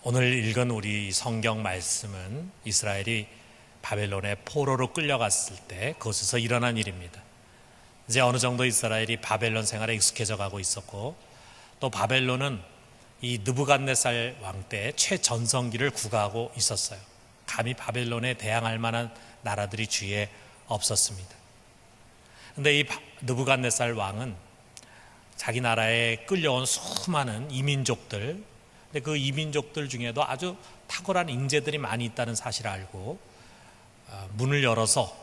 오늘 읽은 우리 성경 말씀은 이스라엘이 바벨론의 포로로 끌려갔을 때 그곳에서 일어난 일입니다. 이제 어느 정도 이스라엘이 바벨론 생활에 익숙해져 가고 있었고, 또 바벨론은 이 느부갓네살 왕 때 최전성기를 구가하고 있었어요. 감히 바벨론에 대항할 만한 나라들이 주위에 없었습니다. 그런데 이 느부갓네살 왕은 자기 나라에 끌려온 수많은 이민족들, 근데 그 이민족들 중에도 아주 탁월한 인재들이 많이 있다는 사실을 알고 문을 열어서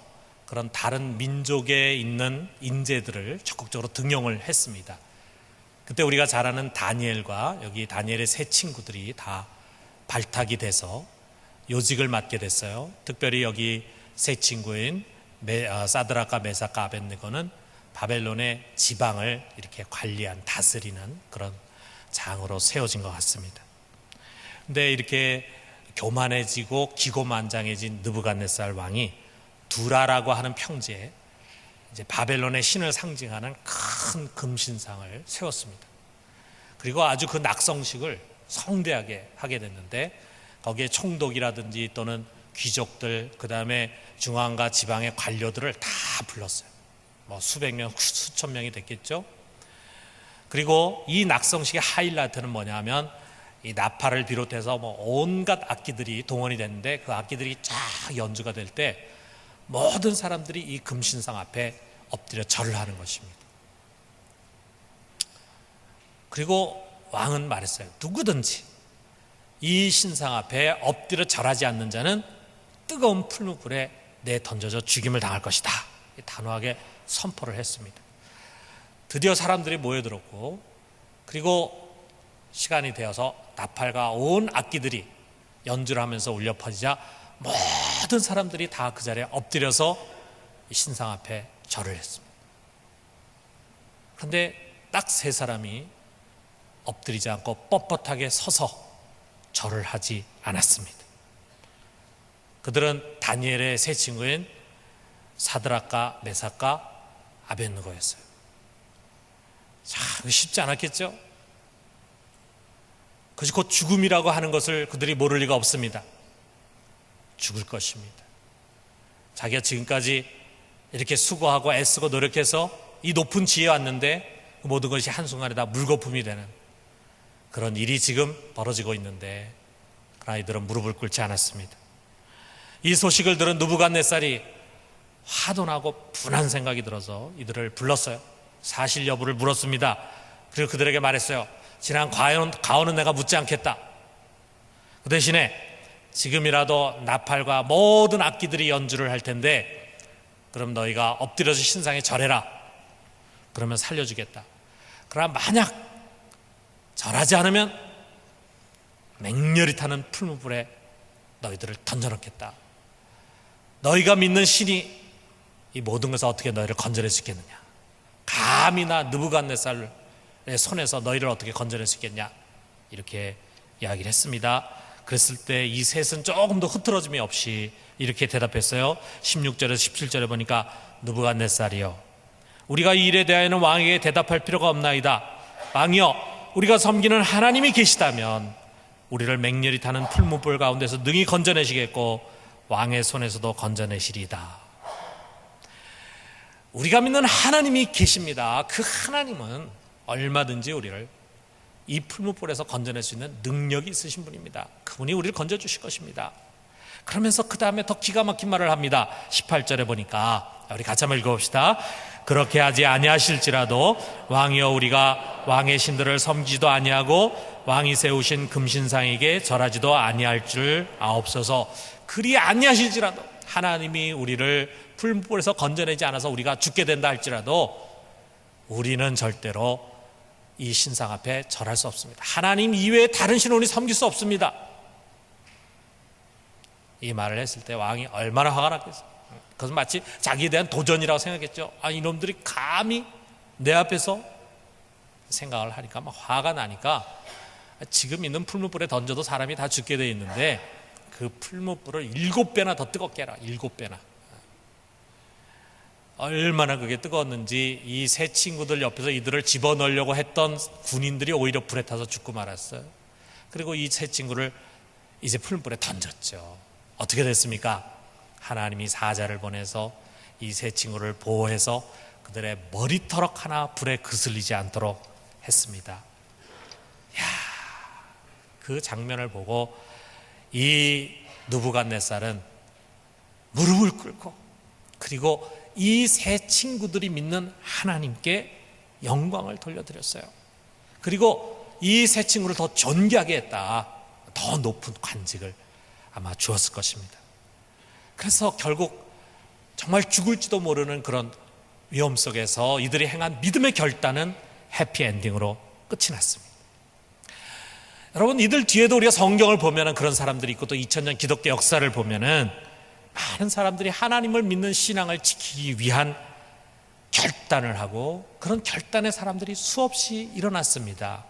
그런 다른 민족에 있는 인재들을 적극적으로 등용을 했습니다. 그때 우리가 잘 아는 다니엘과 여기 다니엘의 세 친구들이 다 발탁이 돼서 요직을 맡게 됐어요. 특별히 여기 세 친구인 사드락과 메삭과 아벳느고는 바벨론의 지방을 이렇게 관리한, 다스리는 그런 장으로 세워진 것 같습니다. 근데 이렇게 교만해지고 기고만장해진 느부갓네살 왕이 두라라고 하는 평지에 이제 바벨론의 신을 상징하는 큰 금신상을 세웠습니다. 그리고 아주 그 낙성식을 성대하게 하게 됐는데, 거기에 총독이라든지 또는 귀족들, 그 다음에 중앙과 지방의 관료들을 다 불렀어요. 뭐 수백 명, 수천 명이 됐겠죠. 그리고 이 낙성식의 하이라이트는 뭐냐면 이 나팔을 비롯해서 뭐 온갖 악기들이 동원이 됐는데, 그 악기들이 쫙 연주가 될 때 모든 사람들이 이 금신상 앞에 엎드려 절을 하는 것입니다. 그리고 왕은 말했어요. 누구든지 이 신상 앞에 엎드려 절하지 않는 자는 뜨거운 풀무불에 내던져져 죽임을 당할 것이다, 단호하게 선포를 했습니다. 드디어 사람들이 모여들었고, 그리고 시간이 되어서 나팔과 온 악기들이 연주를 하면서 울려 퍼지자 모든 사람들이 다 그 자리에 엎드려서 신상 앞에 절을 했습니다. 그런데 딱 세 사람이 엎드리지 않고 뻣뻣하게 서서 절을 하지 않았습니다. 그들은 다니엘의 세 친구인 사드락과 메삭과 아벳느고였어요. 참 쉽지 않았겠죠? 그것이 곧 죽음이라고 하는 것을 그들이 모를 리가 없습니다. 죽을 것입니다. 자기가 지금까지 이렇게 수고하고 애쓰고 노력해서 이 높은 지혜에 왔는데 그 모든 것이 한순간에 다 물거품이 되는 그런 일이 지금 벌어지고 있는데, 그러나 이들은 무릎을 꿇지 않았습니다. 이 소식을 들은 느부갓네살이 화도 나고 분한 생각이 들어서 이들을 불렀어요. 사실 여부를 물었습니다. 그리고 그들에게 말했어요. 지난 가오는 내가 묻지 않겠다. 그 대신에 지금이라도 나팔과 모든 악기들이 연주를 할 텐데, 그럼 너희가 엎드려서 신상에 절해라. 그러면 살려주겠다. 그러나 만약 절하지 않으면 맹렬히 타는 풀무불에 너희들을 던져놓겠다. 너희가 믿는 신이 이 모든 것을 어떻게 너희를 건져낼 수 있겠느냐. 감히 나 느부갓네살의 손에서 너희를 어떻게 건져낼 수 있겠냐. 이렇게 이야기를 했습니다. 그랬을 때 이 셋은 조금 더 흐트러짐이 없이 이렇게 대답했어요. 16절에서 17절에 보니까 느부갓네살이여, 우리가 이 일에 대하여는 왕에게 대답할 필요가 없나이다. 왕이여, 우리가 섬기는 하나님이 계시다면 우리를 맹렬히 타는 풀무불 가운데서 능히 건져내시겠고 왕의 손에서도 건져내시리이다. 우리가 믿는 하나님이 계십니다. 그 하나님은 얼마든지 우리를 이 풀무불에서 건져낼 수 있는 능력이 있으신 분입니다. 그분이 우리를 건져주실 것입니다. 그러면서 그 다음에 더 기가 막힌 말을 합니다. 18절에 보니까, 우리 같이 한번 읽어봅시다. 그렇게 하지 아니하실지라도 왕이여, 우리가 왕의 신들을 섬기지도 아니하고 왕이 세우신 금신상에게 절하지도 아니할 줄 아옵소서. 그리 아니하실지라도, 하나님이 우리를 풀무불에서 건져내지 않아서 우리가 죽게 된다 할지라도 우리는 절대로 이 신상 앞에 절할 수 없습니다. 하나님 이외에 다른 신을 우리 섬길 수 없습니다. 이 말을 했을 때 왕이 얼마나 화가 났겠어요. 그것은 마치 자기에 대한 도전이라고 생각했죠. 이놈들이 감히 내 앞에서 생각을 하니까 막 화가 나니까, 지금 있는 풀무불에 던져도 사람이 다 죽게 돼 있는데 그 풀무불을 7배나 더 뜨겁게 해라. 7배나. 얼마나 그게 뜨거웠는지 이 세 친구들 옆에서 이들을 집어넣으려고 했던 군인들이 오히려 불에 타서 죽고 말았어요. 그리고 이 세 친구를 이제 풀물에 던졌죠. 어떻게 됐습니까? 하나님이 사자를 보내서 이 세 친구를 보호해서 그들의 머리털럭 하나 불에 그슬리지 않도록 했습니다. 그 장면을 보고 이 느부갓네살은 무릎을 꿇고, 그리고 이 세 친구들이 믿는 하나님께 영광을 돌려드렸어요. 그리고 이 세 친구를 더 존귀하게 했다. 더 높은 관직을 아마 주었을 것입니다. 그래서 결국 정말 죽을지도 모르는 그런 위험 속에서 이들이 행한 믿음의 결단은 해피엔딩으로 끝이 났습니다. 여러분, 이들 뒤에도 우리가 성경을 보면 그런 사람들이 있고, 또 2000년 기독교 역사를 보면 많은 사람들이 하나님을 믿는 신앙을 지키기 위한 결단을 하고, 그런 결단의 사람들이 수없이 일어났습니다.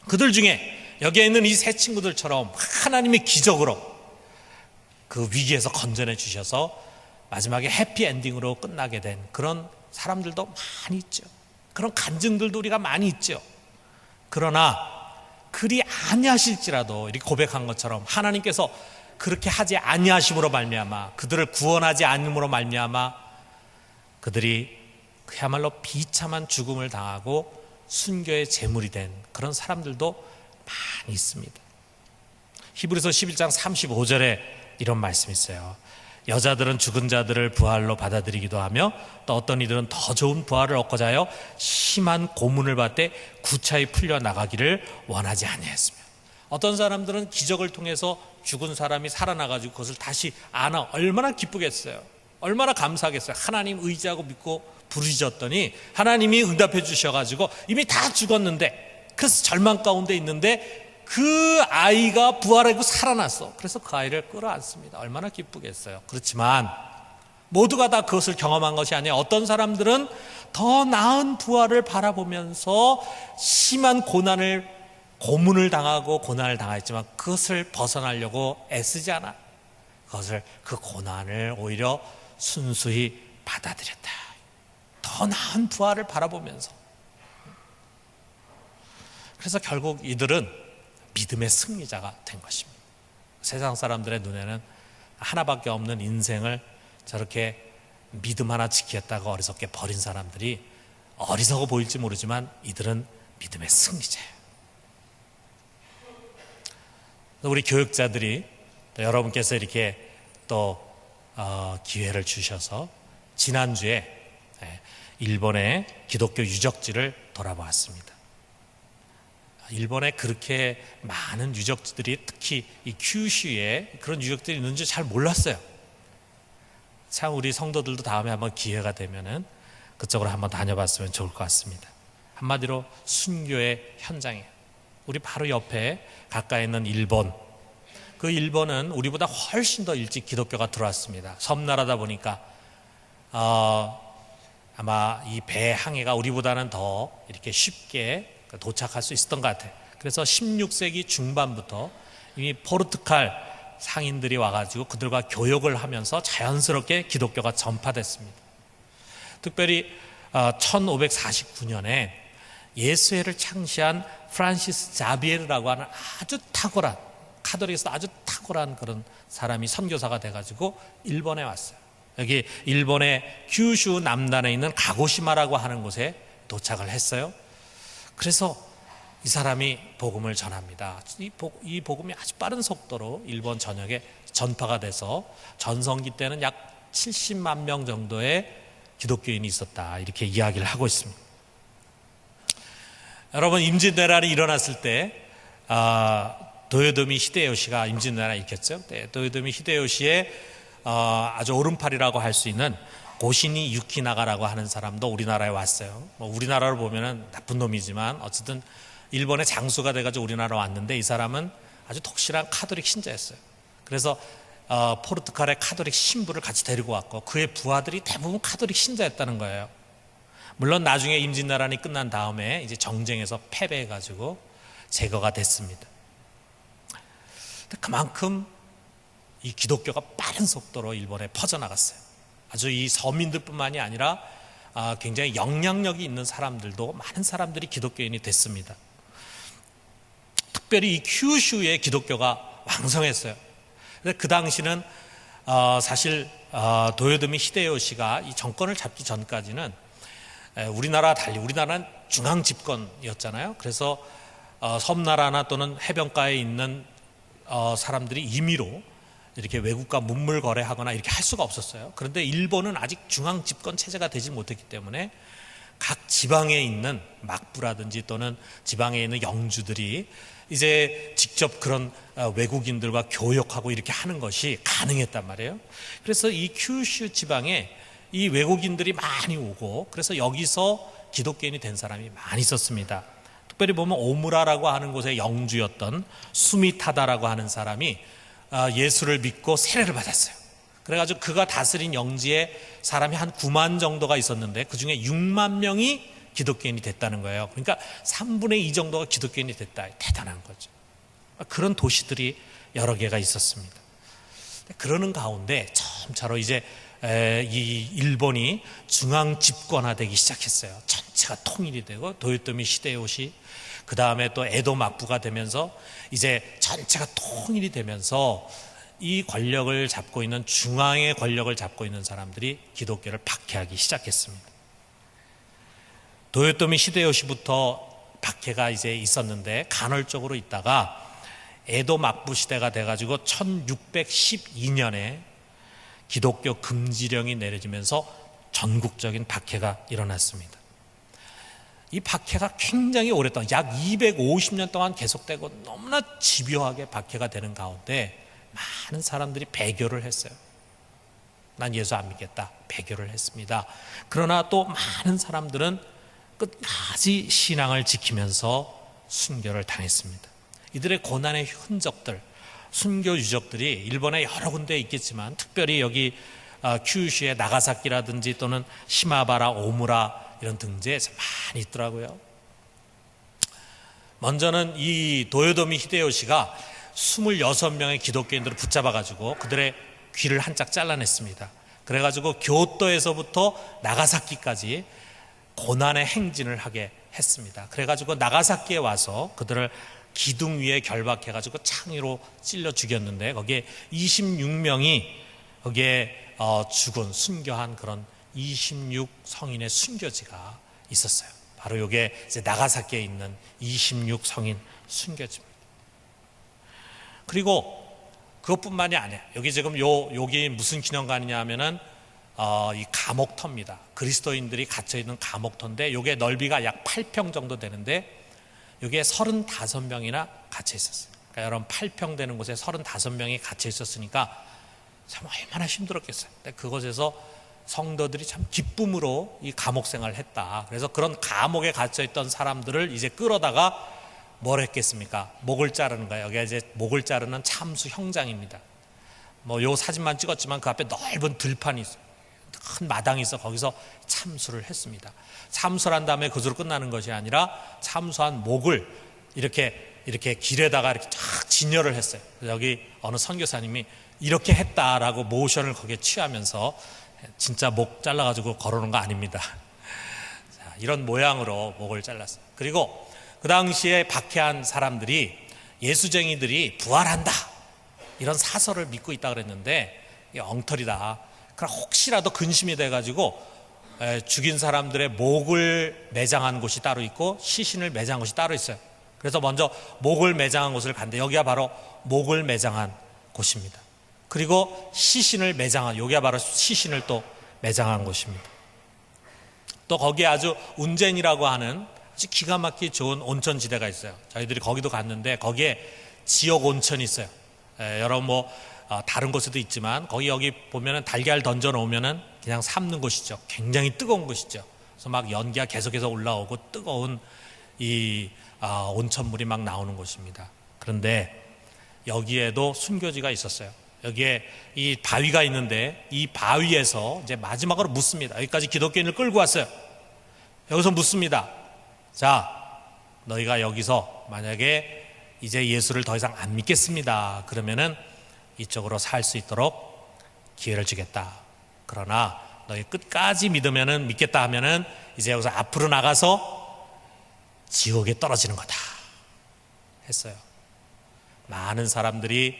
그들 중에 여기에 있는 이 세 친구들처럼 하나님의 기적으로 그 위기에서 건져내 주셔서 마지막에 해피엔딩으로 끝나게 된 그런 사람들도 많이 있죠. 그런 간증들도 우리가 많이 있죠. 그러나 그리 아니하실지라도 이렇게 고백한 것처럼 하나님께서 그렇게 하지 아니하심으로 말미암아, 그들을 구원하지 않음으로 말미암아 그들이 그야말로 비참한 죽음을 당하고 순교의 제물이 된 그런 사람들도 많이 있습니다. 히브리서 11장 35절에 이런 말씀이 있어요. 여자들은 죽은 자들을 부활로 받아들이기도 하며, 또 어떤 이들은 더 좋은 부활을 얻고자 하여 심한 고문을 받되 구차히 풀려나가기를 원하지 아니하였으며, 어떤 사람들은 기적을 통해서 죽은 사람이 살아나가지고 그것을 다시 안아 얼마나 기쁘겠어요. 얼마나 감사하겠어요. 하나님 의지하고 믿고 부르짖었더니 하나님이 응답해 주셔가지고 이미 다 죽었는데, 그래서 절망 가운데 있는데 그 아이가 부활하고 살아났어. 그래서 그 아이를 끌어안습니다. 얼마나 기쁘겠어요. 그렇지만 모두가 다 그것을 경험한 것이 아니에요. 어떤 사람들은 더 나은 부활을 바라보면서 심한 고문을 당하고 고난을 당했지만 그것을 벗어나려고 애쓰지 않아. 그 고난을 오히려 순수히 받아들였다. 더 나은 부활을 바라보면서. 그래서 결국 이들은 믿음의 승리자가 된 것입니다. 세상 사람들의 눈에는 하나밖에 없는 인생을 저렇게 믿음 하나 지키겠다고 어리석게 버린 사람들이 어리석어 보일지 모르지만 이들은 믿음의 승리자예요. 우리 교육자들이, 또 여러분께서 이렇게 또 기회를 주셔서 지난주에 일본의 기독교 유적지를 돌아보았습니다. 일본에 그렇게 많은 유적지들이, 특히 이 큐슈에 그런 유적지들이 있는지 잘 몰랐어요. 참 우리 성도들도 다음에 한번 기회가 되면은 그쪽으로 한번 다녀봤으면 좋을 것 같습니다. 한마디로 순교의 현장이에요. 우리 바로 옆에 가까이 있는 일본, 그 일본은 우리보다 훨씬 더 일찍 기독교가 들어왔습니다. 섬나라다 보니까 아마 이 배 항해가 우리보다는 더 이렇게 쉽게 도착할 수 있었던 것 같아요. 그래서 16세기 중반부터 이미 포르투갈 상인들이 와가지고 그들과 교역을 하면서 자연스럽게 기독교가 전파됐습니다. 특별히 1549년에 예수회를 창시한 프란시스 자비에르라고 하는 아주 탁월한, 카톨릭에서 아주 탁월한 그런 사람이 선교사가 돼가지고 일본에 왔어요. 여기 일본의 규슈 남단에 있는 가고시마라고 하는 곳에 도착을 했어요. 그래서 이 사람이 복음을 전합니다. 이 복음이 아주 빠른 속도로 일본 전역에 전파가 돼서 전성기 때는 약 70만 명 정도의 기독교인이 있었다, 이렇게 이야기를 하고 있습니다. 여러분, 임진왜란이 일어났을 때 도요토미 히데요시가 임진왜란을 일으켰죠. 도요토미 히데요시의 아주 오른팔이라고 할 수 있는 고시니 유키나가라고 하는 사람도 우리나라에 왔어요. 우리나라로 보면은 나쁜 놈이지만 어쨌든 일본의 장수가 돼가지고 우리나라 왔는데, 이 사람은 아주 독실한 카톨릭 신자였어요. 그래서 포르투갈의 카톨릭 신부를 같이 데리고 왔고, 그의 부하들이 대부분 카톨릭 신자였다는 거예요. 물론 나중에 임진왜란이 끝난 다음에 이제 정쟁에서 패배해가지고 제거가 됐습니다. 그만큼 이 기독교가 빠른 속도로 일본에 퍼져나갔어요. 아주 이 서민들뿐만이 아니라 굉장히 영향력이 있는 사람들도, 많은 사람들이 기독교인이 됐습니다. 특별히 이 큐슈에 기독교가 왕성했어요. 그 당시는 사실 도요토미 히데요시가 이 정권을 잡기 전까지는 우리나라와 달리 우리나라는 중앙 집권이었잖아요. 그래서 섬나라나 또는 해변가에 있는 사람들이 임의로 이렇게 외국과 문물 거래하거나 이렇게 할 수가 없었어요. 그런데 일본은 아직 중앙 집권 체제가 되지 못했기 때문에 각 지방에 있는 막부라든지 또는 지방에 있는 영주들이 이제 직접 그런 외국인들과 교역하고 이렇게 하는 것이 가능했단 말이에요. 그래서 이 큐슈 지방에 이 외국인들이 많이 오고, 그래서 여기서 기독교인이 된 사람이 많이 있었습니다. 특별히 보면 오무라라고 하는 곳의 영주였던 수미타다라고 하는 사람이 예수를 믿고 세례를 받았어요. 그래가지고 그가 다스린 영지에 사람이 한 9만 정도가 있었는데 그 중에 6만 명이 기독교인이 됐다는 거예요. 그러니까 3분의 2 정도가 기독교인이 됐다. 대단한 거죠. 그런 도시들이 여러 개가 있었습니다. 그러는 가운데 점차로 이제 이 일본이 중앙 집권화되기 시작했어요. 전체가 통일이 되고 도요토미 히데요시, 그 다음에 또 에도 막부가 되면서 이제 전체가 통일이 되면서 이 권력을 잡고 있는, 중앙의 권력을 잡고 있는 사람들이 기독교를 박해하기 시작했습니다. 도요토미 히데요시부터 박해가 이제 있었는데 간헐적으로 있다가 에도 막부 시대가 돼가지고 1612년에 기독교 금지령이 내려지면서 전국적인 박해가 일어났습니다. 이 박해가 굉장히 오랫동안 약 250년 동안 계속되고 너무나 집요하게 박해가 되는 가운데 많은 사람들이 배교를 했어요. 난 예수 안 믿겠다, 배교를 했습니다. 그러나 또 많은 사람들은 끝까지 신앙을 지키면서 순교를 당했습니다. 이들의 고난의 흔적들, 순교 유적들이 일본에 여러 군데 있겠지만 특별히 여기 큐슈의 나가사키라든지 또는 시마바라, 오무라 이런 등지에 많이 있더라고요. 먼저는 이 도요토미 히데요시가 26명의 기독교인들을 붙잡아가지고 그들의 귀를 한짝 잘라냈습니다. 그래가지고 교토에서부터 나가사키까지 고난의 행진을 하게 했습니다. 그래가지고 나가사키에 와서 그들을 기둥 위에 결박해가지고 창으로 찔러 죽였는데 거기에 26명이 거기에 죽은, 순교한 그런 26 성인의 순교지가 있었어요. 바로 이게 이제 나가사키에 있는 26 성인 순교지입니다. 그리고 그것뿐만이 아니에요. 여기 지금 여기 무슨 기념관이냐 하면은 이 감옥터입니다. 그리스도인들이 갇혀있는 감옥터인데 이게 넓이가 약 8평 정도 되는데 여기에 35명이나 갇혀 있었어요. 그러니까 여러분 8평 되는 곳에 35명이 갇혀 있었으니까 참 얼마나 힘들었겠어요. 근데 그곳에서 성도들이 참 기쁨으로 이 감옥 생활을 했다. 그래서 그런 감옥에 갇혀 있던 사람들을 이제 끌어다가 뭘 했겠습니까? 목을 자르는 거예요. 여기가 이제 목을 자르는 참수 형장입니다. 뭐 요 사진만 찍었지만 그 앞에 넓은 들판이 있어요. 큰 마당이 있어 거기서 참수를 했습니다. 참수를 한 다음에 그것으로 끝나는 것이 아니라 참수한 목을 이렇게 길에다가 이렇게 쫙 진열을 했어요. 여기 어느 선교사님이 이렇게 했다라고 모션을 거기에 취하면서 진짜 목 잘라가지고 걸어놓은 거 아닙니다. 자, 이런 모양으로 목을 잘랐어요. 그리고 그 당시에 박해한 사람들이 예수쟁이들이 부활한다 이런 사설을 믿고 있다 그랬는데 이게 엉터리다. 그럼 혹시라도 근심이 돼가지고 죽인 사람들의 목을 매장한 곳이 따로 있고 시신을 매장한 곳이 따로 있어요. 그래서 먼저 목을 매장한 곳을 간대. 여기가 바로 목을 매장한 곳입니다. 그리고 시신을 매장한, 여기가 바로 시신을 또 매장한 곳입니다. 또 거기에 아주 운젠이라고 하는 아주 기가 막히게 좋은 온천지대가 있어요. 저희들이 거기도 갔는데 거기에 지옥 온천이 있어요. 여러분 뭐 다른 곳에도 있지만 여기 보면은 달걀 던져 놓으면은 그냥 삶는 곳이죠. 굉장히 뜨거운 곳이죠. 그래서 막 연기가 계속해서 올라오고 뜨거운 이 온천물이 막 나오는 곳입니다. 그런데 여기에도 순교지가 있었어요. 여기에 이 바위가 있는데 이 바위에서 이제 마지막으로 묻습니다. 여기까지 기독교인을 끌고 왔어요. 여기서 묻습니다. 자, 너희가 여기서 만약에 이제 예수를 더 이상 안 믿겠습니다. 그러면은 이쪽으로 살 수 있도록 기회를 주겠다. 그러나 너희 끝까지 믿으면은, 믿겠다 하면은 이제 여기서 앞으로 나가서 지옥에 떨어지는 거다 했어요. 많은 사람들이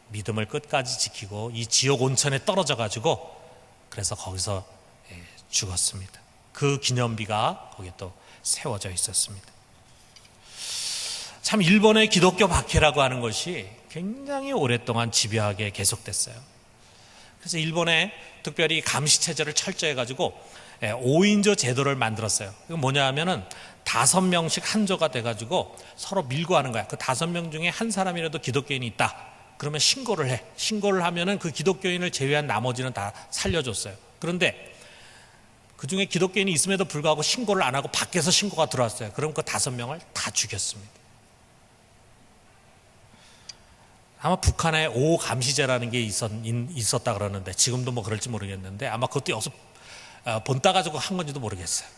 믿음을 끝까지 지키고 이 지옥 온천에 떨어져 가지고 그래서 거기서 죽었습니다. 그 기념비가 거기에 또 세워져 있었습니다. 참 일본의 기독교 박해라고 하는 것이 굉장히 오랫동안 집요하게 계속됐어요. 그래서 일본에 특별히 감시체제를 철저히 해가지고 5인조 제도를 만들었어요. 이건 뭐냐 하면은 5명씩 한 조가 돼가지고 서로 밀고 하는 거야. 그 5명 중에 한 사람이라도 기독교인이 있다. 그러면 신고를 해. 신고를 하면은 그 기독교인을 제외한 나머지는 다 살려줬어요. 그런데 그 중에 기독교인이 있음에도 불구하고 신고를 안 하고 밖에서 신고가 들어왔어요. 그럼 그 5명을 다 죽였습니다. 아마 북한에 5 감시제라는 게 있었다 그러는데 지금도 뭐 그럴지 모르겠는데 아마 그것도 여기서 본따 가지고 한 건지도 모르겠어요.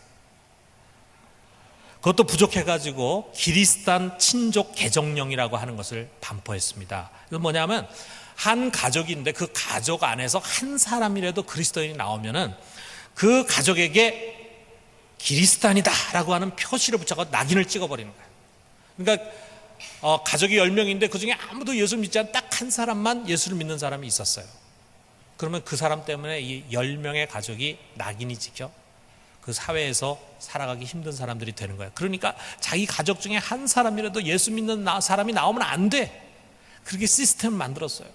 그것도 부족해가지고 기리스탄 친족 개정령이라고 하는 것을 반포했습니다. 이건 뭐냐면 한 가족인데 그 가족 안에서 한 사람이라도 그리스도인이 나오면은 그 가족에게 기리스탄이다라고 하는 표시를 붙여서 낙인을 찍어버리는 거예요. 그러니까 가족이 10명인데 그 중에 아무도 예수 믿지 않은 딱 한 사람만 예수를 믿는 사람이 있었어요. 그러면 그 사람 때문에 이 10명의 가족이 낙인이 찍혀 그 사회에서 살아가기 힘든 사람들이 되는 거예요. 그러니까 자기 가족 중에 한 사람이라도 예수 믿는 사람이 나오면 안 돼. 그렇게 시스템을 만들었어요.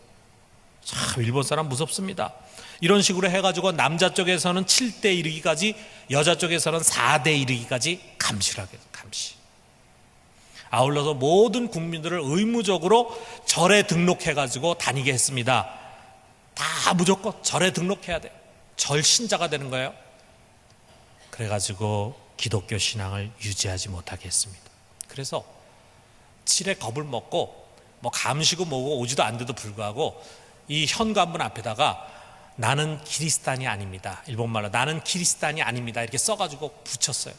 참 일본 사람 무섭습니다. 이런 식으로 해가지고 남자 쪽에서는 7대 이르기까지, 여자 쪽에서는 4대 이르기까지 감시를 하게 돼요. 감시. 아울러서 모든 국민들을 의무적으로 절에 등록해가지고 다니게 했습니다. 다 무조건 절에 등록해야 돼. 절 신자가 되는 거예요. 그래가지고 기독교 신앙을 유지하지 못하게 했습니다. 그래서 칠에 겁을 먹고 뭐 감시고 뭐고 오지도 않는데도 불구하고 이 현관문 앞에다가 나는 기리스탄이 아닙니다. 일본말로 나는 기리스탄이 아닙니다. 이렇게 써가지고 붙였어요.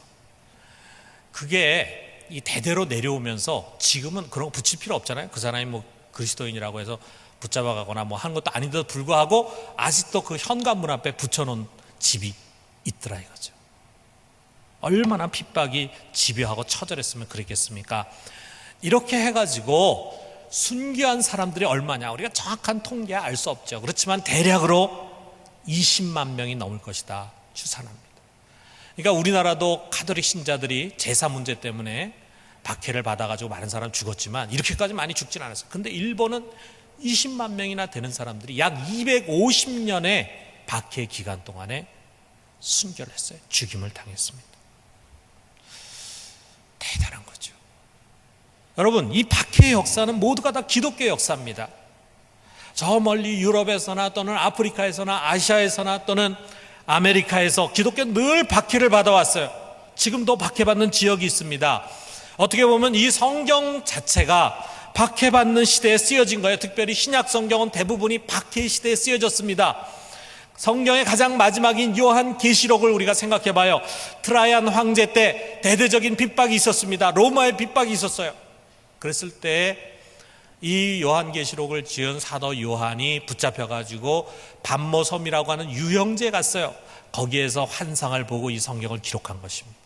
그게 이 대대로 내려오면서 지금은 그런 거 붙일 필요 없잖아요. 그 사람이 뭐 그리스도인이라고 해서 붙잡아가거나 뭐 하는 것도 아닌데도 불구하고 아직도 그 현관문 앞에 붙여놓은 집이 있더라 이거죠. 얼마나 핍박이 집요하고 처절했으면 그랬겠습니까? 이렇게 해가지고 순교한 사람들이 얼마냐 우리가 정확한 통계 알 수 없죠. 그렇지만 대략으로 20만 명이 넘을 것이다 추산합니다. 그러니까 우리나라도 가톨릭 신자들이 제사 문제 때문에 박해를 받아가지고 많은 사람 죽었지만 이렇게까지 많이 죽진 않았어요. 근데 일본은 20만 명이나 되는 사람들이 약 250년의 박해 기간 동안에 순교를 했어요. 죽임을 당했습니다. 대단한 거죠. 여러분, 이 박해의 역사는 모두가 다 기독교의 역사입니다. 저 멀리 유럽에서나 또는 아프리카에서나 아시아에서나 또는 아메리카에서 기독교는 늘 박해를 받아왔어요. 지금도 박해받는 지역이 있습니다. 어떻게 보면 이 성경 자체가 박해받는 시대에 쓰여진 거예요. 특별히 신약 성경은 대부분이 박해의 시대에 쓰여졌습니다. 성경의 가장 마지막인 요한 계시록을 우리가 생각해 봐요. 트라이안 황제 때 대대적인 핍박이 있었습니다. 로마의 핍박이 있었어요. 그랬을 때 이 요한계시록을 지은 사도 요한이 붙잡혀가지고 반모섬이라고 하는 유형지에 갔어요. 거기에서 환상을 보고 이 성경을 기록한 것입니다.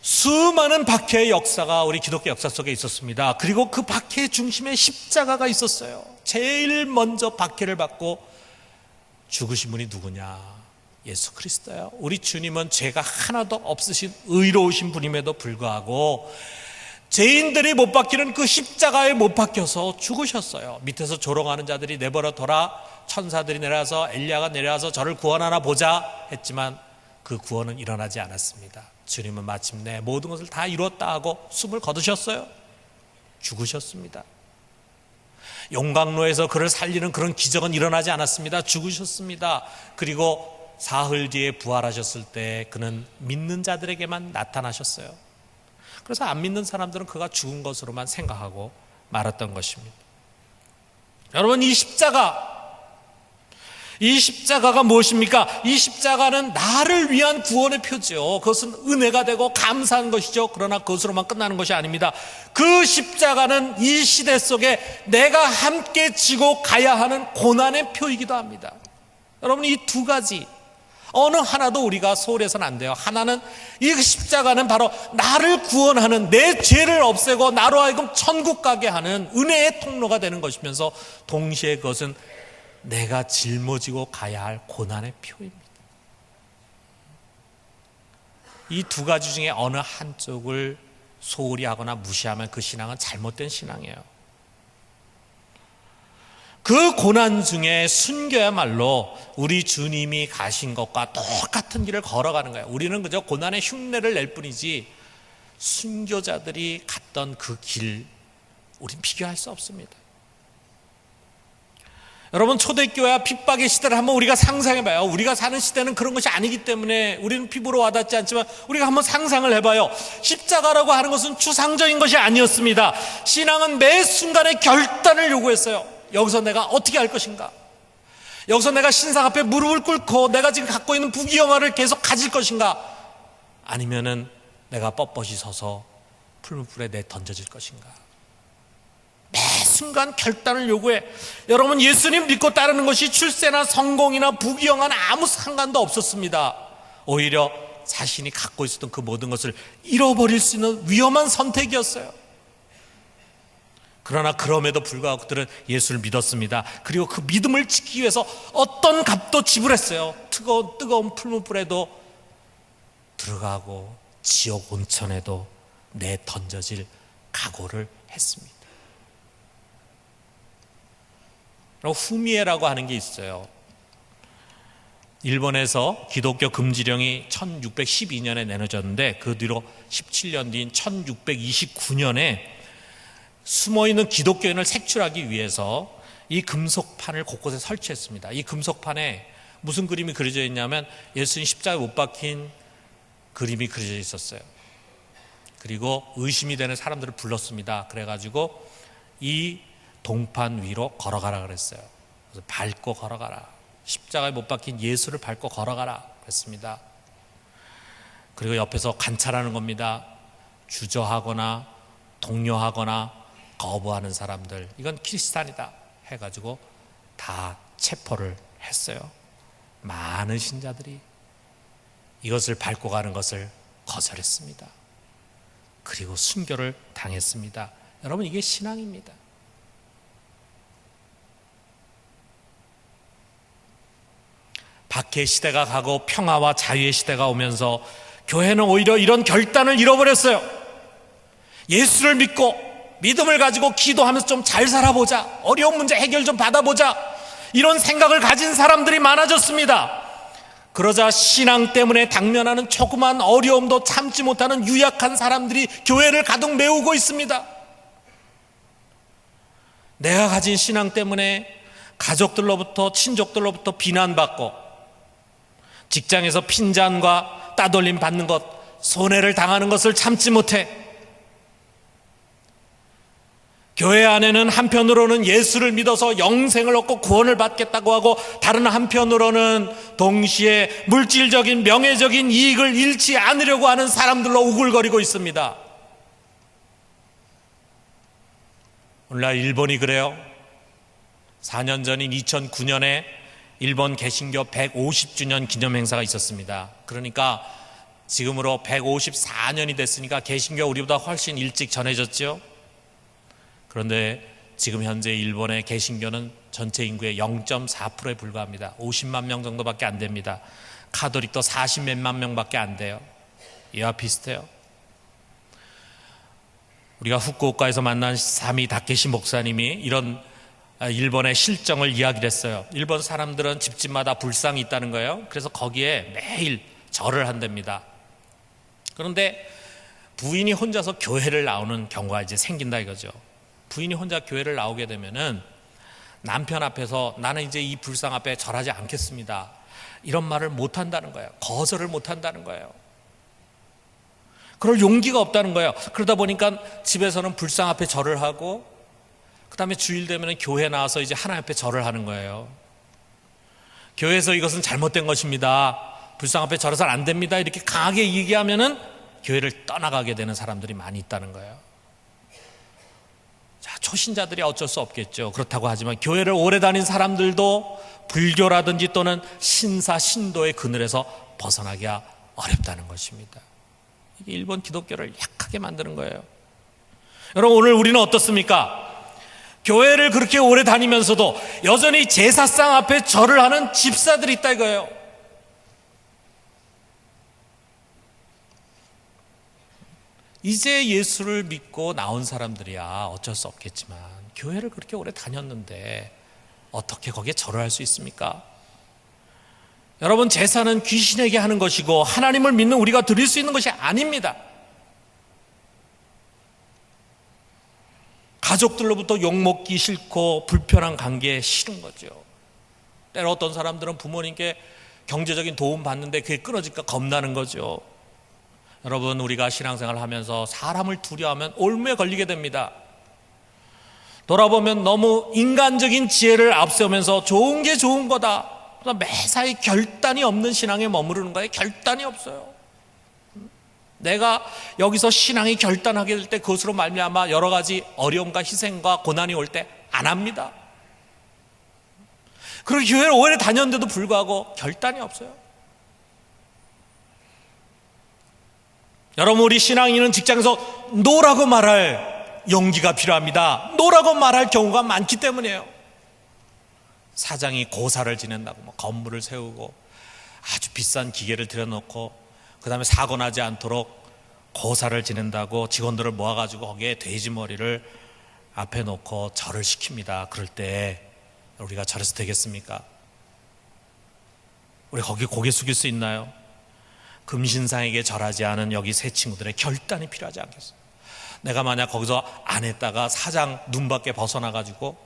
수많은 박해의 역사가 우리 기독교 역사 속에 있었습니다. 그리고 그 박해의 중심에 십자가가 있었어요. 제일 먼저 박해를 받고 죽으신 분이 누구냐? 예수 그리스도예요. 우리 주님은 죄가 하나도 없으신 의로우신 분임에도 불구하고 죄인들이 못 박히는 그 십자가에 못 박혀서 죽으셨어요. 밑에서 조롱하는 자들이 내버려 둬라, 천사들이 내려와서 엘리야가 내려와서 저를 구원하나 보자 했지만 그 구원은 일어나지 않았습니다. 주님은 마침내 모든 것을 다 이뤘다 하고 숨을 거두셨어요. 죽으셨습니다. 용광로에서 그를 살리는 그런 기적은 일어나지 않았습니다. 죽으셨습니다. 그리고 사흘 뒤에 부활하셨을 때 그는 믿는 자들에게만 나타나셨어요. 그래서 안 믿는 사람들은 그가 죽은 것으로만 생각하고 말았던 것입니다. 여러분, 이 십자가가 무엇입니까? 이 십자가는 나를 위한 구원의 표지요. 그것은 은혜가 되고 감사한 것이죠. 그러나 그것으로만 끝나는 것이 아닙니다. 그 십자가는 이 시대 속에 내가 함께 지고 가야 하는 고난의 표이기도 합니다. 여러분, 이 두 가지 어느 하나도 우리가 소홀해서는 안 돼요. 하나는 이 십자가는 바로 나를 구원하는, 내 죄를 없애고 나로 하여금 천국 가게 하는 은혜의 통로가 되는 것이면서 동시에 그것은 내가 짊어지고 가야 할 고난의 표입니다. 이 두 가지 중에 어느 한쪽을 소홀히 하거나 무시하면 그 신앙은 잘못된 신앙이에요. 그 고난 중에 순교야말로 우리 주님이 가신 것과 똑같은 길을 걸어가는 거예요. 우리는 그저 고난의 흉내를 낼 뿐이지 순교자들이 갔던 그 길, 우린 비교할 수 없습니다. 여러분, 초대교회와 핍박의 시대를 한번 우리가 상상해봐요. 우리가 사는 시대는 그런 것이 아니기 때문에 우리는 피부로 와닿지 않지만 우리가 한번 상상을 해봐요. 십자가라고 하는 것은 추상적인 것이 아니었습니다. 신앙은 매 순간에 결단을 요구했어요. 여기서 내가 어떻게 할 것인가? 여기서 내가 신상 앞에 무릎을 꿇고 내가 지금 갖고 있는 부귀영화를 계속 가질 것인가? 아니면은 내가 뻣뻣이 서서 풀무불에 내 던져질 것인가? 매 순간 결단을 요구해. 여러분, 예수님 믿고 따르는 것이 출세나 성공이나 부귀영화는 아무 상관도 없었습니다. 오히려 자신이 갖고 있었던 그 모든 것을 잃어버릴 수 있는 위험한 선택이었어요. 그러나 그럼에도 불구하고 그들은 예수를 믿었습니다. 그리고 그 믿음을 지키기 위해서 어떤 값도 지불했어요. 뜨거운 풀무불에도 들어가고 지옥 온천에도 내 던져질 각오를 했습니다. 후미에라고 하는 게 있어요. 일본에서 기독교 금지령이 1612년에 내려졌는데 그 뒤로 17년 뒤인 1629년에 숨어있는 기독교인을 색출하기 위해서 이 금속판을 곳곳에 설치했습니다. 이 금속판에 무슨 그림이 그려져 있냐면 예수님 십자가에 못 박힌 그림이 그려져 있었어요. 그리고 의심이 되는 사람들을 불렀습니다. 그래가지고 이 동판 위로 걸어가라 그랬어요. 그래서 밟고 걸어가라. 십자가에 못 박힌 예수를 밟고 걸어가라 그랬습니다. 그리고 옆에서 관찰하는 겁니다. 주저하거나 동요하거나 거부하는 사람들, 이건 키리스탄이다 해가지고 다 체포를 했어요. 많은 신자들이 이것을 밟고 가는 것을 거절했습니다. 그리고 순교를 당했습니다. 여러분, 이게 신앙입니다. 박해의 시대가 가고 평화와 자유의 시대가 오면서 교회는 오히려 이런 결단을 잃어버렸어요. 예수를 믿고 믿음을 가지고 기도하면서 좀 잘 살아보자, 어려운 문제 해결 좀 받아보자, 이런 생각을 가진 사람들이 많아졌습니다. 그러자 신앙 때문에 당면하는 조그만 어려움도 참지 못하는 유약한 사람들이 교회를 가득 메우고 있습니다. 내가 가진 신앙 때문에 가족들로부터, 친족들로부터 비난받고 직장에서 핀잔과 따돌림 받는 것, 손해를 당하는 것을 참지 못해 교회 안에는 한편으로는 예수를 믿어서 영생을 얻고 구원을 받겠다고 하고 다른 한편으로는 동시에 물질적인 명예적인 이익을 잃지 않으려고 하는 사람들로 우글거리고 있습니다. 오늘날 일본이 그래요. 4년 전인 2009년에 일본 개신교 150주년 기념 행사가 있었습니다. 그러니까 지금으로 154년이 됐으니까 개신교가 우리보다 훨씬 일찍 전해졌죠. 그런데 지금 현재 일본의 개신교는 전체 인구의 0.4%에 불과합니다. 50만 명 정도밖에 안 됩니다. 카톨릭도 40몇만 명밖에 안 돼요. 이와 비슷해요. 우리가 후쿠오카에서 만난 사미 다케시 목사님이 이런 일본의 실정을 이야기를 했어요. 일본 사람들은 집집마다 불상이 있다는 거예요. 그래서 거기에 매일 절을 한답니다. 그런데 부인이 혼자서 교회를 나오는 경우가 이제 생긴다 이거죠. 부인이 혼자 교회를 나오게 되면은 남편 앞에서 나는 이제 이 불상 앞에 절하지 않겠습니다, 이런 말을 못 한다는 거예요. 거절을 못 한다는 거예요. 그럴 용기가 없다는 거예요. 그러다 보니까 집에서는 불상 앞에 절을 하고 그 다음에 주일 되면 교회 나와서 이제 하나님 앞에 절을 하는 거예요. 교회에서 이것은 잘못된 것입니다, 불상 앞에 절해서는 안 됩니다, 이렇게 강하게 얘기하면은 교회를 떠나가게 되는 사람들이 많이 있다는 거예요. 자, 초신자들이 어쩔 수 없겠죠. 그렇다고 하지만 교회를 오래 다닌 사람들도 불교라든지 또는 신사, 신도의 그늘에서 벗어나기가 어렵다는 것입니다. 이게 일본 기독교를 약하게 만드는 거예요. 여러분, 오늘 우리는 어떻습니까? 교회를 그렇게 오래 다니면서도 여전히 제사상 앞에 절을 하는 집사들이 있다 이거예요. 이제 예수를 믿고 나온 사람들이야 어쩔 수 없겠지만 교회를 그렇게 오래 다녔는데 어떻게 거기에 절을 할 수 있습니까? 여러분, 제사는 귀신에게 하는 것이고 하나님을 믿는 우리가 드릴 수 있는 것이 아닙니다. 가족들로부터 욕먹기 싫고 불편한 관계에 싫은 거죠. 때로 어떤 사람들은 부모님께 경제적인 도움 받는데 그게 끊어질까 겁나는 거죠. 여러분, 우리가 신앙생활을 하면서 사람을 두려워하면 올무에 걸리게 됩니다. 돌아보면 너무 인간적인 지혜를 앞세우면서 좋은 게 좋은 거다, 매사에 결단이 없는 신앙에 머무르는 거예요. 결단이 없어요. 내가 여기서 신앙이 결단하게 될 때 그것으로 말미암아 여러 가지 어려움과 희생과 고난이 올 때 안 합니다. 그리고 교회를 오래 다녔는데도 불구하고 결단이 없어요. 여러분, 우리 신앙인은 직장에서 노라고 말할 용기가 필요합니다. 노라고 말할 경우가 많기 때문이에요. 사장이 고사를 지낸다고 건물을 세우고 아주 비싼 기계를 들여놓고 그 다음에 사고 나지 않도록 고사를 지낸다고 직원들을 모아가지고 거기에 돼지 머리를 앞에 놓고 절을 시킵니다. 그럴 때 우리가 절해서 되겠습니까? 우리 거기 고개 숙일 수 있나요? 금신상에게 절하지 않은 여기 세 친구들의 결단이 필요하지 않겠어요? 내가 만약 거기서 안 했다가 사장 눈밖에 벗어나가지고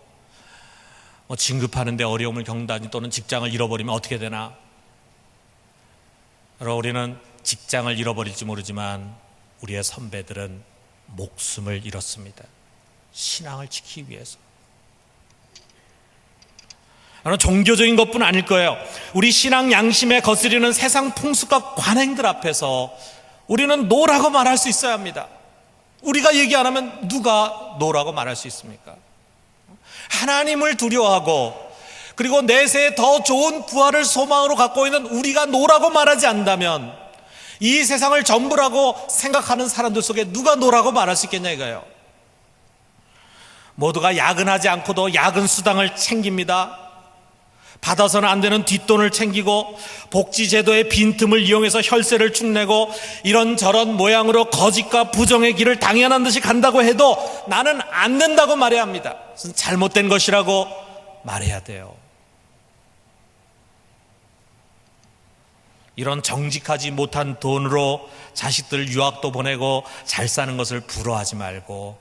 진급하는데 어려움을 겪다니 또는 직장을 잃어버리면 어떻게 되나? 여러분, 우리는 직장을 잃어버릴지 모르지만 우리의 선배들은 목숨을 잃었습니다. 신앙을 지키기 위해서. 여러분, 종교적인 것뿐 아닐 거예요. 우리 신앙 양심에 거스리는 세상 풍습과 관행들 앞에서 우리는 노라고 말할 수 있어야 합니다. 우리가 얘기 안 하면 누가 노라고 말할 수 있습니까? 하나님을 두려워하고 그리고 내세에 더 좋은 부활을 소망으로 갖고 있는 우리가 노라고 말하지 않는다면 이 세상을 전부라고 생각하는 사람들 속에 누가 노라고 말할 수 있겠냐 이거예요. 모두가 야근하지 않고도 야근 수당을 챙깁니다. 받아서는 안 되는 뒷돈을 챙기고 복지제도의 빈틈을 이용해서 혈세를 축내고 이런저런 모양으로 거짓과 부정의 길을 당연한 듯이 간다고 해도 나는 안 된다고 말해야 합니다. 잘못된 것이라고 말해야 돼요. 이런 정직하지 못한 돈으로 자식들 유학도 보내고 잘 사는 것을 부러워하지 말고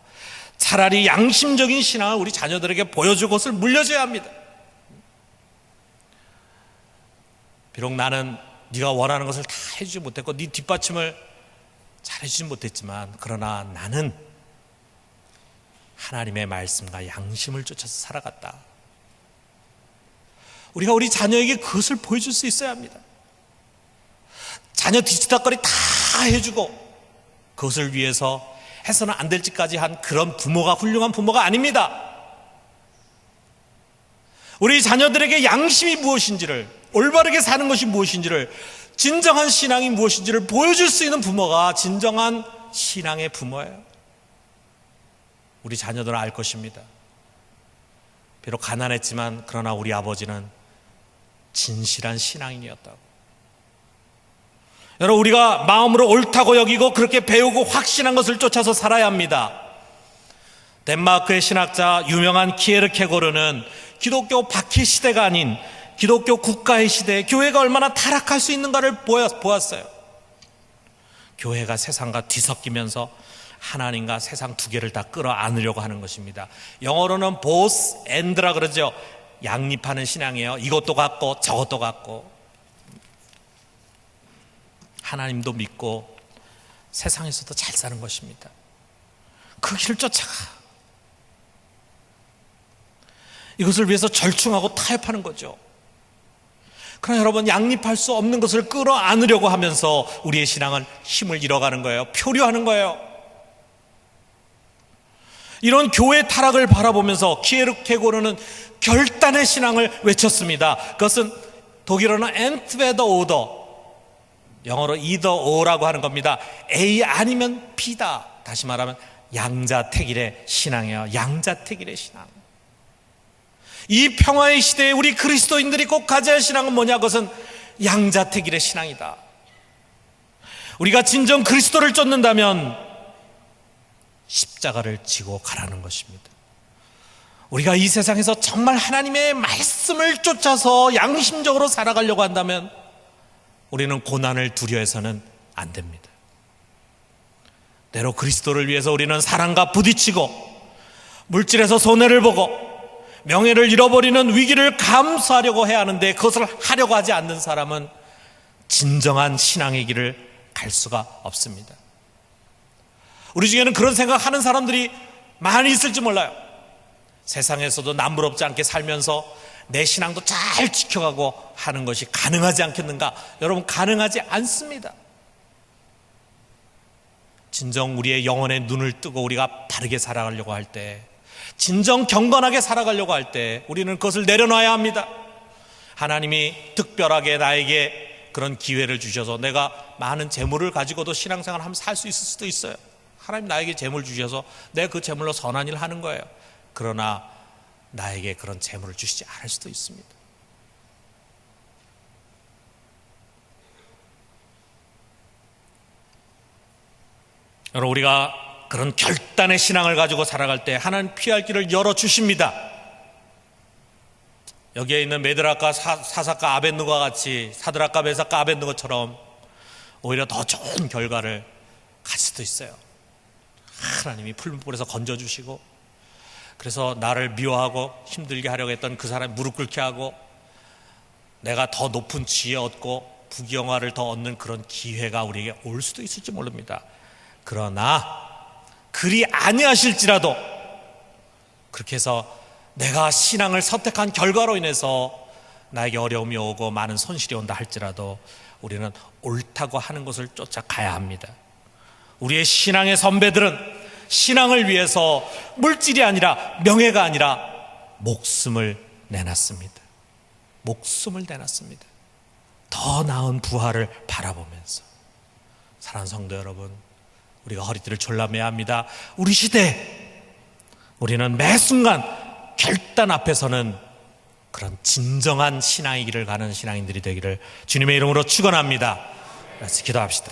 차라리 양심적인 신앙을 우리 자녀들에게 보여줄 것을 물려줘야 합니다. 비록 나는 네가 원하는 것을 다 해주지 못했고 네 뒷받침을 잘 해주지 못했지만 그러나 나는 하나님의 말씀과 양심을 쫓아서 살아갔다. 우리가 우리 자녀에게 그것을 보여줄 수 있어야 합니다. 자녀 뒤치다거리 다 해주고 그것을 위해서 해서는 안 될 짓까지 한 그런 부모가 훌륭한 부모가 아닙니다. 우리 자녀들에게 양심이 무엇인지를, 올바르게 사는 것이 무엇인지를, 진정한 신앙이 무엇인지를 보여줄 수 있는 부모가 진정한 신앙의 부모예요. 우리 자녀들은 알 것입니다. 비록 가난했지만 그러나 우리 아버지는 진실한 신앙인이었다고. 여러분, 우리가 마음으로 옳다고 여기고 그렇게 배우고 확신한 것을 쫓아서 살아야 합니다. 덴마크의 신학자 유명한 키에르케고르는 기독교 박해 시대가 아닌 기독교 국가의 시대에 교회가 얼마나 타락할 수 있는가를 보았어요. 교회가 세상과 뒤섞이면서 하나님과 세상 두 개를 다 끌어안으려고 하는 것입니다. 영어로는 both and라 그러죠. 양립하는 신앙이에요. 이것도 갖고 저것도 갖고 하나님도 믿고 세상에서도 잘 사는 것입니다. 그 길을 쫓아가. 이것을 위해서 절충하고 타협하는 거죠. 그러나 여러분, 양립할 수 없는 것을 끌어안으려고 하면서 우리의 신앙은 힘을 잃어가는 거예요. 표류하는 거예요. 이런 교회 타락을 바라보면서 키에르케고르는 결단의 신앙을 외쳤습니다. 그것은 독일어는 entweder oder, 영어로 either or라고 하는 겁니다. A 아니면 B다. 다시 말하면 양자택일의 신앙이에요. 양자택일의 신앙. 이 평화의 시대에 우리 그리스도인들이 꼭 가져야 할 신앙은 뭐냐? 그것은 양자택일의 신앙이다. 우리가 진정 그리스도를 쫓는다면 십자가를 지고 가라는 것입니다. 우리가 이 세상에서 정말 하나님의 말씀을 쫓아서 양심적으로 살아가려고 한다면 우리는 고난을 두려워해서는 안 됩니다. 때로 그리스도를 위해서 우리는 사랑과 부딪히고 물질에서 손해를 보고 명예를 잃어버리는 위기를 감수하려고 해야 하는데, 그것을 하려고 하지 않는 사람은 진정한 신앙의 길을 갈 수가 없습니다. 우리 중에는 그런 생각하는 사람들이 많이 있을지 몰라요. 세상에서도 남부럽지 않게 살면서 내 신앙도 잘 지켜가고 하는 것이 가능하지 않겠는가? 여러분, 가능하지 않습니다. 진정 우리의 영혼의 눈을 뜨고 우리가 바르게 살아가려고 할 때, 진정 경건하게 살아가려고 할 때 우리는 그것을 내려놔야 합니다. 하나님이 특별하게 나에게 그런 기회를 주셔서 내가 많은 재물을 가지고도 신앙생활을 하면서 살 수 있을 수도 있어요. 하나님 나에게 재물 주셔서 내가 그 재물로 선한 일을 하는 거예요. 그러나 나에게 그런 재물을 주시지 않을 수도 있습니다. 여러분, 우리가 그런 결단의 신앙을 가지고 살아갈 때 하나님 피할 길을 열어주십니다. 여기에 있는 메드락과 사삭과 아벳느고와 같이, 사드락과 메삭과 아벳느고처럼 오히려 더 좋은 결과를 가질 수도 있어요. 하나님이 푸른 불에서 건져주시고, 그래서 나를 미워하고 힘들게 하려고 했던 그 사람이 무릎 꿇게 하고, 내가 더 높은 지혜 얻고 부귀영화를 더 얻는 그런 기회가 우리에게 올 수도 있을지 모릅니다. 그러나 그리 아니하실지라도, 그렇게 해서 내가 신앙을 선택한 결과로 인해서 나에게 어려움이 오고 많은 손실이 온다 할지라도 우리는 옳다고 하는 것을 쫓아가야 합니다. 우리의 신앙의 선배들은 신앙을 위해서 물질이 아니라, 명예가 아니라 목숨을 내놨습니다. 목숨을 내놨습니다. 더 나은 부활을 바라보면서. 사랑하는 성도 여러분, 우리가 허리띠를 졸라매야 합니다. 우리 시대, 우리는 매 순간 결단 앞에서는 그런 진정한 신앙의 길을 가는 신앙인들이 되기를 주님의 이름으로 축원합니다. 그래서 기도합시다.